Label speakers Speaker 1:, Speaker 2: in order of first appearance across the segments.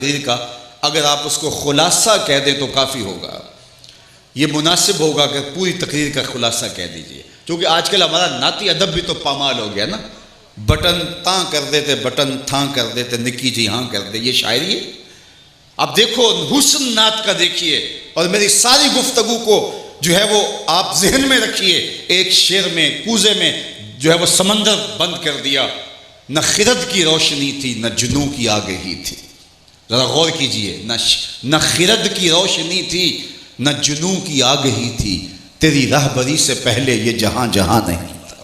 Speaker 1: تقریر کا اگر آپ اس کو خلاصہ کہہ دیں تو کافی ہوگا. یہ مناسب ہوگا کہ پوری تقریر کا خلاصہ کہہ دیجئے، کیونکہ آج کل ہمارا نعتی ادب بھی تو پامال ہو گیا نا. بٹن تاں کر دیتے، بٹن تھاں کر دیتے، نکی جی ہاں کر دے، یہ شاعری ہے. اب دیکھو حسن نعت کا دیکھیے، اور میری ساری گفتگو کو جو ہے وہ آپ ذہن میں رکھیے. ایک شعر میں کوزے میں جو ہے وہ سمندر بند کر دیا. نہ خرد کی روشنی تھی، نہ جنوں کی آگہی تھی. ذرا غور کیجئے، نہ خرد کی روشنی تھی، نہ جنوں کی آگہی تھی. تیری رہبری سے پہلے یہ جہاں جہاں نہیں تھا.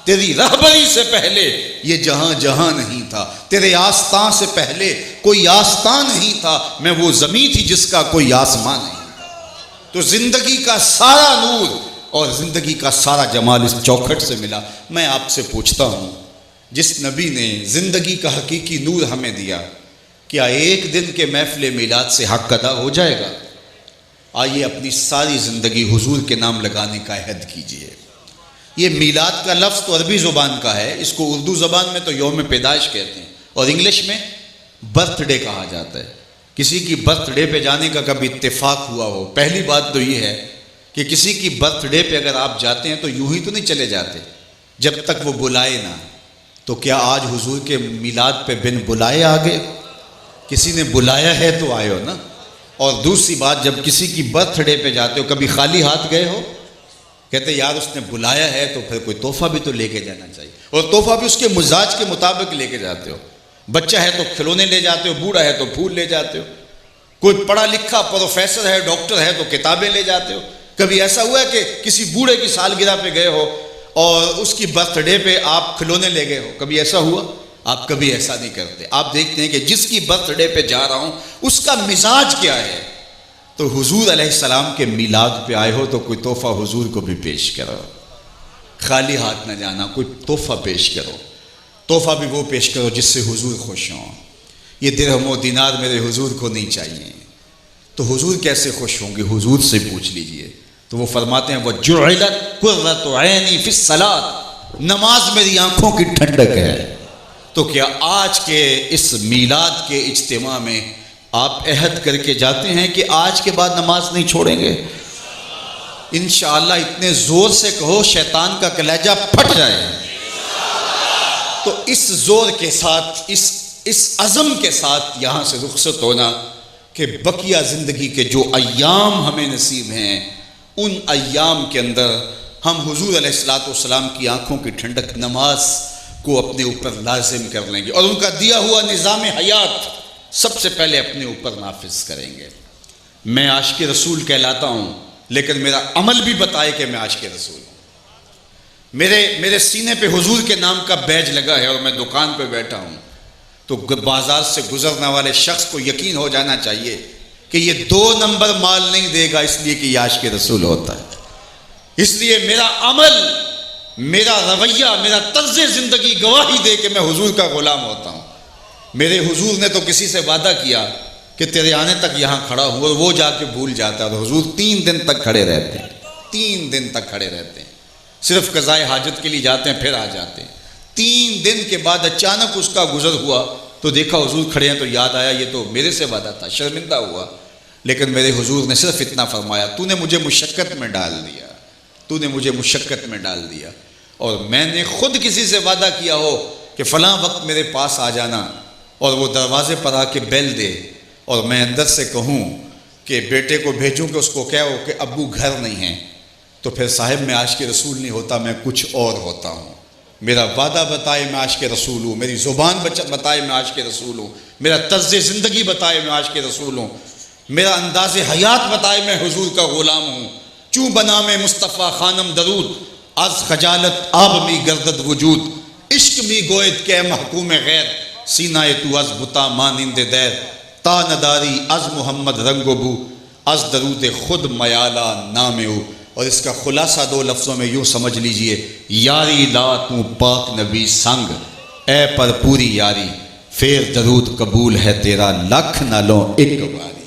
Speaker 1: تیری رہبری سے پہلے یہ جہاں جہاں نہیں تھا. تیرے آستان سے پہلے کوئی آستان نہیں تھا. میں وہ زمین تھی جس کا کوئی آسمان نہیں تھا. تو زندگی کا سارا نور اور زندگی کا سارا جمال اس چوکھٹ سے ملا. میں آپ سے پوچھتا ہوں، جس نبی نے زندگی کا حقیقی نور ہمیں دیا، کیا ایک دن کے محفل میلاد سے حق ادا ہو جائے گا؟ آئیے اپنی ساری زندگی حضور کے نام لگانے کا عہد کیجئے. یہ میلاد کا لفظ تو عربی زبان کا ہے، اس کو اردو زبان میں تو یوم پیدائش کہتے ہیں، اور انگلش میں برتھ ڈے کہا جاتا ہے. کسی کی برتھ ڈے پہ جانے کا کبھی اتفاق ہوا ہو؟ پہلی بات تو یہ ہے کہ کسی کی برتھ ڈے پہ اگر آپ جاتے ہیں تو یوں ہی تو نہیں چلے جاتے جب تک وہ بلائے نہ. تو کیا آج حضور کے میلاد پہ بن بلائے آگے؟ کسی نے بلایا ہے تو آئے ہو نا. اور دوسری بات، جب کسی کی برتھ ڈے پہ جاتے ہو کبھی خالی ہاتھ گئے ہو؟ کہتے یار اس نے بلایا ہے تو پھر کوئی تحفہ بھی تو لے کے جانا چاہیے، اور تحفہ بھی اس کے مزاج کے مطابق لے کے جاتے ہو. بچہ ہے تو کھلونے لے جاتے ہو، بوڑھا ہے تو پھول لے جاتے ہو، کوئی پڑھا لکھا پروفیسر ہے، ڈاکٹر ہے تو کتابیں لے جاتے ہو. کبھی ایسا ہوا ہے کہ کسی بوڑھے کی سالگرہ پہ گئے ہو اور اس کی برتھ ڈے پہ آپ کھلونے لے گئے ہو؟ کبھی ایسا ہوا؟ آپ کبھی ایسا نہیں کرتے. آپ دیکھتے ہیں کہ جس کی برتھ ڈے پہ جا رہا ہوں اس کا مزاج کیا ہے. تو حضور علیہ السلام کے میلاد پہ آئے ہو تو کوئی تحفہ حضور کو بھی پیش کرو. خالی ہاتھ نہ جانا، کوئی تحفہ پیش کرو. تحفہ بھی وہ پیش کرو جس سے حضور خوش ہوں. یہ درہم و دینار میرے حضور کو نہیں چاہیے. تو حضور کیسے خوش ہوں گے؟ حضور سے پوچھ لیجئے. تو وہ فرماتے ہیں وَجُعِلَتْ قُرَّةُ عَيْنِي فِي الصَّلَاةِ، نماز میری آنکھوں کی ٹھنڈک ہے. تو کیا آج کے اس میلاد کے اجتماع میں آپ عہد کر کے جاتے ہیں کہ آج کے بعد نماز نہیں چھوڑیں گے؟ انشاءاللہ اتنے زور سے کہو شیطان کا کلیجہ پھٹ جائے. تو اس زور کے ساتھ، اس عزم کے ساتھ یہاں سے رخصت ہونا کہ بقیہ زندگی کے جو ایام ہمیں نصیب ہیں ان ایام کے اندر ہم حضور علیہ السلام کی آنکھوں کی ٹھنڈک نماز کو اپنے اوپر لازم کر لیں گے، اور ان کا دیا ہوا نظام حیات سب سے پہلے اپنے اوپر نافذ کریں گے. میں عاشق رسول کہلاتا ہوں، لیکن میرا عمل بھی بتائے کہ میں عاشق رسول ہوں. میرے سینے پہ حضور کے نام کا بیج لگا ہے اور میں دکان پہ بیٹھا ہوں تو بازار سے گزرنے والے شخص کو یقین ہو جانا چاہیے کہ یہ 2 نمبر مال نہیں دے گا اس لیے کہ یہ عاشق رسول ہوتا ہے. اس لیے میرا عمل، میرا رویہ، میرا طرز زندگی گواہی دے کہ میں حضور کا غلام ہوتا ہوں. میرے حضور نے تو کسی سے وعدہ کیا کہ تیرے آنے تک یہاں کھڑا ہوں، اور وہ جا کے بھول جاتا ہے. اور حضور 3 دن تک کھڑے رہتے ہیں، 3 دن تک کھڑے رہتے ہیں. صرف قضائے حاجت کے لیے جاتے ہیں، پھر آ جاتے ہیں. 3 دن کے بعد اچانک اس کا گزر ہوا تو دیکھا حضور کھڑے ہیں تو یاد آیا یہ تو میرے سے وعدہ تھا. شرمندہ ہوا، لیکن میرے حضور نے صرف اتنا فرمایا، تو نے مجھے مشقت میں ڈال دیا، تو نے مجھے مشقت میں ڈال دیا. اور میں نے خود کسی سے وعدہ کیا ہو کہ فلاں وقت میرے پاس آ جانا، اور وہ دروازے پر آ کے بیل دے، اور میں اندر سے کہوں کہ بیٹے کو بھیجوں کہ اس کو کہو کہ ابو گھر نہیں ہیں، تو پھر صاحب میں عاشق رسول نہیں ہوتا، میں کچھ اور ہوتا ہوں. میرا وعدہ بتائے میں عاشق رسول ہوں، میری زبان بتائے میں عاشق رسول ہوں، میرا طرز زندگی بتائے میں عاشق رسول ہوں، میرا انداز حیات بتائے میں حضور کا غلام ہوں. چوں بنا میں مصطفیٰ خانم درود، از خجالت آب می گردد وجود، عشق می گوید کہ محکوم غیر، سینہ تو از بتا مانند دیر، تا نداری از محمد رنگ و بو، از درود خود میالا نام او. اور اس کا خلاصہ 2 لفظوں میں یوں سمجھ لیجئے، یاری لا تو پاک نبی سنگ، اے پر پوری یاری، پھر درود قبول ہے تیرا لکھ نہ لو ایک باری.